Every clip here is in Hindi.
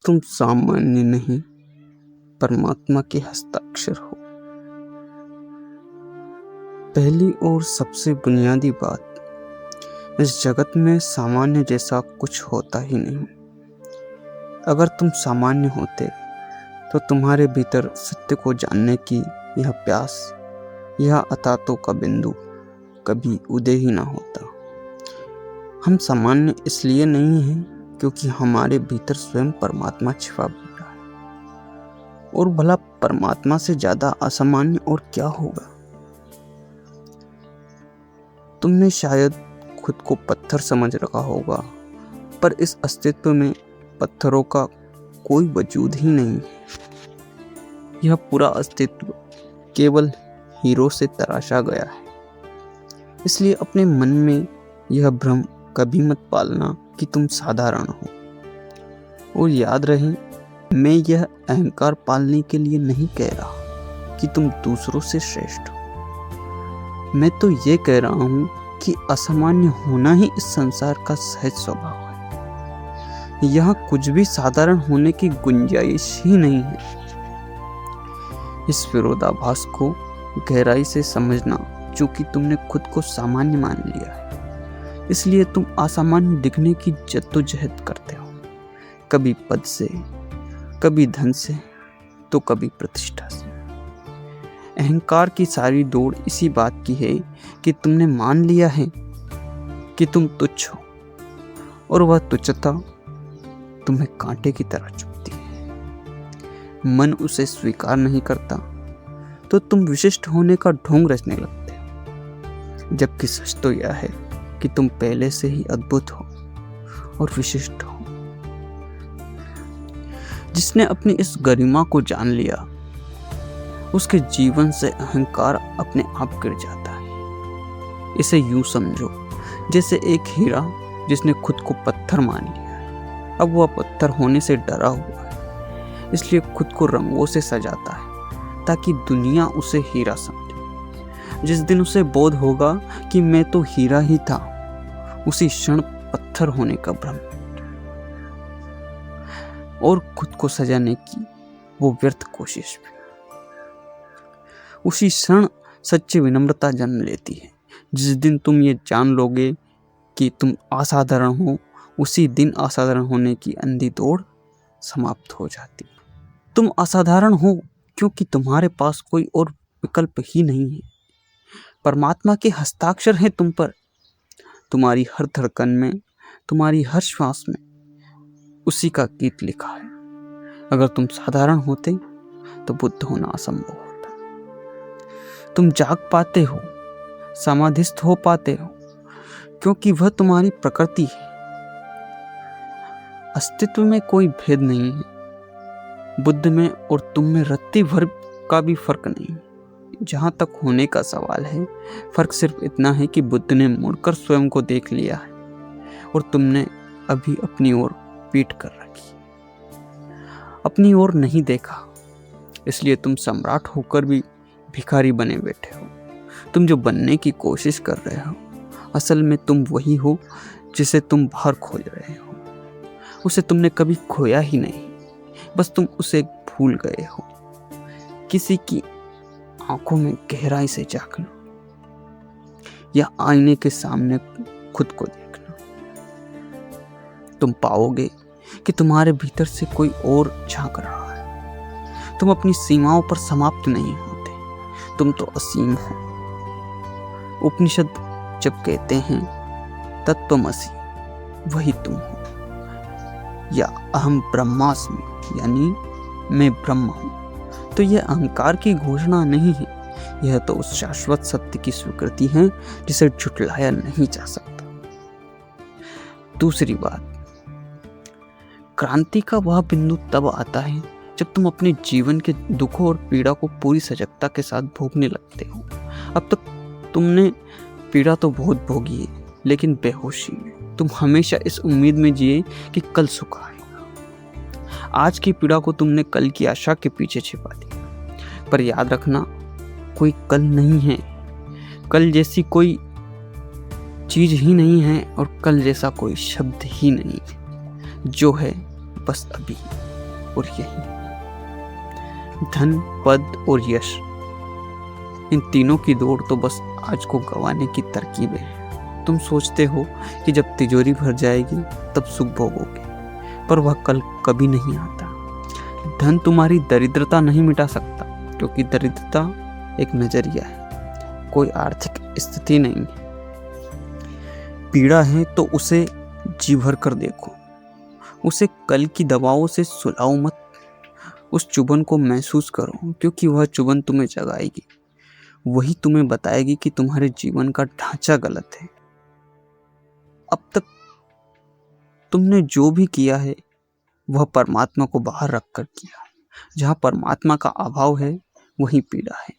तुम सामान्य नहीं, परमात्मा के हस्ताक्षर हो। पहली और सबसे बुनियादी बात, इस जगत में सामान्य जैसा कुछ होता ही नहीं। अगर तुम सामान्य होते तो तुम्हारे भीतर सत्य को जानने की यह प्यास, यह अतातों का बिंदु कभी उदय ही ना होता। हम सामान्य इसलिए नहीं हैं क्योंकि हमारे भीतर स्वयं परमात्मा छिपा बैठा है। और भला परमात्मा से ज्यादा असामान्य और क्या होगा। तुमने शायद खुद को पत्थर समझ रखा होगा, पर इस अस्तित्व में पत्थरों का कोई वजूद ही नहीं है। यह पूरा अस्तित्व केवल हीरो से तराशा गया है। इसलिए अपने मन में यह भ्रम कभी मत पालना कि तुम साधारण हो। और याद रहे, मैं यह अहंकार पालने के लिए नहीं कह रहा कि तुम दूसरों से श्रेष्ठ हो। मैं तो ये कह रहा हूं कि असामान्य होना ही इस संसार का सहज स्वभाव है। यहाँ कुछ भी साधारण होने की गुंजाइश ही नहीं है। इस विरोधाभास को गहराई से समझना, चूंकि तुमने खुद को सामान्य मान लिया है, इसलिए तुम असामान्य दिखने की जद्दोजहद करते हो। कभी पद से, कभी धन से, तो कभी प्रतिष्ठा से। अहंकार की सारी दौड़ इसी बात की है कि तुमने मान लिया है कि तुम तुच्छ हो, और वह तुच्छता तुम्हें कांटे की तरह चुभती है। मन उसे स्वीकार नहीं करता तो तुम विशिष्ट होने का ढोंग रचने लगते हो, जबकि सच तो यह है कि तुम पहले से ही अद्भुत हो और विशिष्ट हो। जिसने अपनी इस गरिमा को जान लिया, उसके जीवन से अहंकार अपने आप गिर जाता है। इसे यूं समझो जैसे एक हीरा जिसने खुद को पत्थर मान लिया है। अब वह पत्थर होने से डरा हुआ है, इसलिए खुद को रंगों से सजाता है ताकि दुनिया उसे हीरा समझे। जिस दिन उसे बोध होगा कि मैं तो हीरा ही था, उसी क्षण पत्थर होने का भ्रम और खुद को सजाने की वो व्यर्थ कोशिश भी। उसी क्षण सच्ची विनम्रता जन्म लेती है। जिस दिन तुम ये जान लोगे कि तुम असाधारण हो, उसी दिन असाधारण होने की अंधी दौड़ समाप्त हो जाती। तुम असाधारण हो क्योंकि तुम्हारे पास कोई और विकल्प ही नहीं है। परमात्मा के हस्ताक्षर हैं तुम पर। तुम्हारी हर धड़कन में, तुम्हारी हर श्वास में उसी का गीत लिखा है। अगर तुम साधारण होते तो बुद्ध होना असंभव होता। तुम जाग पाते हो, समाधिस्थ हो पाते हो, क्योंकि वह तुम्हारी प्रकृति है। अस्तित्व में कोई भेद नहीं है। बुद्ध में और तुम में रत्ती भर का भी फर्क नहीं। जहां तक होने का सवाल है, फर्क सिर्फ इतना है कि बुद्ध ने मुड़कर स्वयं को देख लिया है और तुमने अभी अपनी ओर पीठ कर रखी, अपनी ओर नहीं देखा। इसलिए तुम सम्राट होकर भी भिखारी बने बैठे हो। तुम जो बनने की कोशिश कर रहे हो, असल में तुम वही हो जिसे तुम बाहर खोज रहे हो। उसे तुमने कभी खोया ही नहीं, बस तुम उसे भूल गए हो। किसी की आंखों में गहराई से झांकना या आईने के सामने खुद को देखना, तुम पाओगे कि तुम्हारे भीतर से कोई और झांक रहा है। तुम अपनी सीमाओं पर समाप्त नहीं होते, तुम तो असीम हो। उपनिषद जब कहते हैं तत्त्वमसि, वही तुम हो, या अहम ब्रह्मास्मि, यानी मैं ब्रह्म हूं, तो यह अहंकार की घोषणा नहीं है। यह तो उस शाश्वत सत्य की स्वीकृति है जिसे झुठलाया नहीं जा सकता। दूसरी बात, क्रांति का वह बिंदु तब आता है जब तुम अपने जीवन के दुखों और पीड़ा को पूरी सजगता के साथ भोगने लगते हो। अब तक तुमने पीड़ा तो बहुत भोगी है, लेकिन बेहोशी में तुम हमेशा इस उम्मीद में जिए कि कल सुख आएगा। आज की पीड़ा को तुमने कल की आशा के पीछे छिपा दिया। पर याद रखना, कोई कल नहीं है। कल जैसी कोई चीज ही नहीं है और कल जैसा कोई शब्द ही नहीं है। जो है बस अभी। और यही धन, पद और यश, इन तीनों की दौड़ तो बस आज को गंवाने की तरकीब है। तुम सोचते हो कि जब तिजोरी भर जाएगी तब सुख भोगोगे, पर वह कल कभी नहीं आता। धन तुम्हारी दरिद्रता नहीं मिटा सकता, क्योंकि दरिद्रता एक नजरिया है, कोई आर्थिक स्थिति नहीं है। पीड़ा है तो उसे जी भर कर देखो, उसे कल की दवाओं से सुलाओ मत। उस चुभन को महसूस करो, क्योंकि वह चुभन तुम्हें जगाएगी। वही तुम्हें बताएगी कि तुम्हारे जीवन का ढांचा गलत है। अब तक तुमने जो भी किया है वह परमात्मा को बाहर रखकर किया। जहां परमात्मा का अभाव है वहीं पीड़ा है।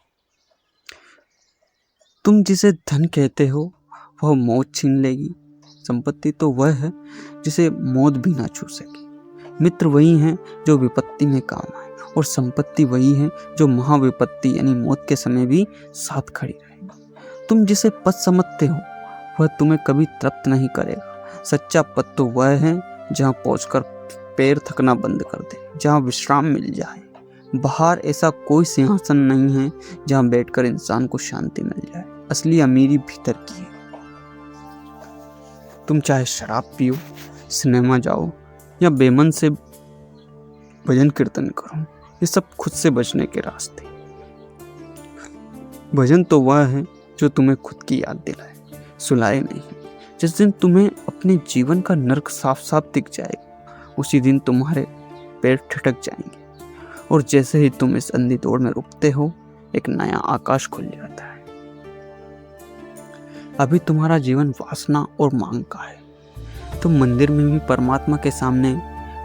तुम जिसे धन कहते हो वह मौत छीन लेगी। संपत्ति तो वह है जिसे मौत भी ना छू सके। मित्र वही हैं जो विपत्ति में काम आए, और संपत्ति वही है जो महाविपत्ति यानी मौत के समय भी साथ खड़ी रहेगी। तुम जिसे पद समझते हो वह तुम्हें कभी तृप्त नहीं करेगा। सच्चा पद तो वह है जहाँ पहुंचकर पैर थकना बंद कर दे, जहाँ विश्राम मिल जाए। बाहर ऐसा कोई सिंहासन नहीं है जहाँ बैठकर इंसान को शांति मिल जाए। असली अमीरी भीतर की है। तुम चाहे शराब पियो, सिनेमा जाओ या बेमन से भजन कीर्तन करो, ये सब खुद से बचने के रास्ते। भजन तो वह है जो तुम्हें खुद की याद दिलाए, सुलाए नहीं। जिस दिन तुम्हें अपने जीवन का नर्क साफ साफ दिख जाएगा, उसी दिन तुम्हारे पैर ठिठक जाएंगे, और जैसे ही तुम इस अंधी दौड़ में रुकते हो, एक नया आकाश खुल जाता है। अभी तुम्हारा जीवन वासना और मांग का है। तुम मंदिर में भी परमात्मा के सामने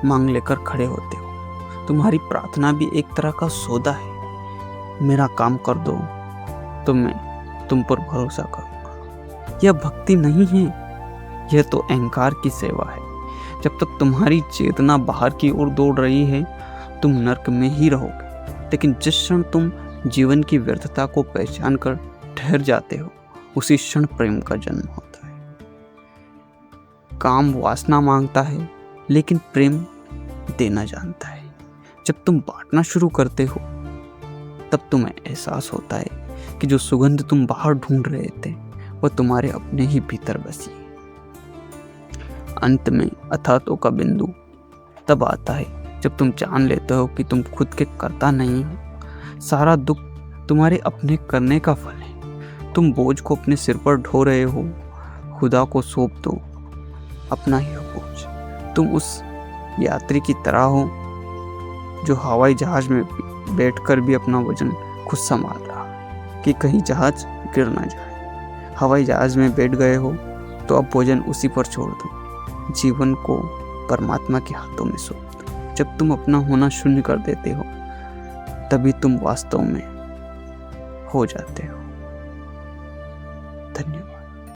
मांग लेकर खड़े होते हो। तुम्हारी प्रार्थना भी एक तरह का सौदा है। मेरा काम कर दो तो मैं तुम पर भरोसा करूंगा। यह भक्ति नहीं है, यह तो अहंकार की सेवा है। जब तक तुम्हारी चेतना बाहर की ओर दौड़ रही है, तुम नर्क में ही रहोगे। लेकिन जिस क्षण तुम जीवन की व्यर्थता को पहचान कर ठहर जाते हो, उसी क्षण प्रेम का जन्म होता है। काम वासना मांगता है, लेकिन प्रेम देना जानता है। जब तुम बांटना शुरू करते हो, तब तुम्हें एहसास होता है कि जो सुगंध तुम बाहर ढूंढ रहे थे वह तुम्हारे अपने ही भीतर बसी है। अंत में अथातों का बिंदु तब आता है जब तुम जान लेते हो कि तुम खुद के कर्ता नहीं हो। सारा दुख तुम्हारे अपने करने का फल है। तुम बोझ को अपने सिर पर ढो रहे हो, खुदा को सौंप दो अपना ही बोझ। तुम उस यात्री की तरह हो जो हवाई जहाज में बैठकर भी अपना वजन खुद संभाल रहा है कि कहीं जहाज गिर ना जाए। हवाई जहाज में बैठ गए हो तो अब भोजन उसी पर छोड़ दो, जीवन को परमात्मा के हाथों में सौंप दो। जब तुम अपना होना शून्य कर देते हो, तभी तुम वास्तव में हो जाते हो। धन्यवाद।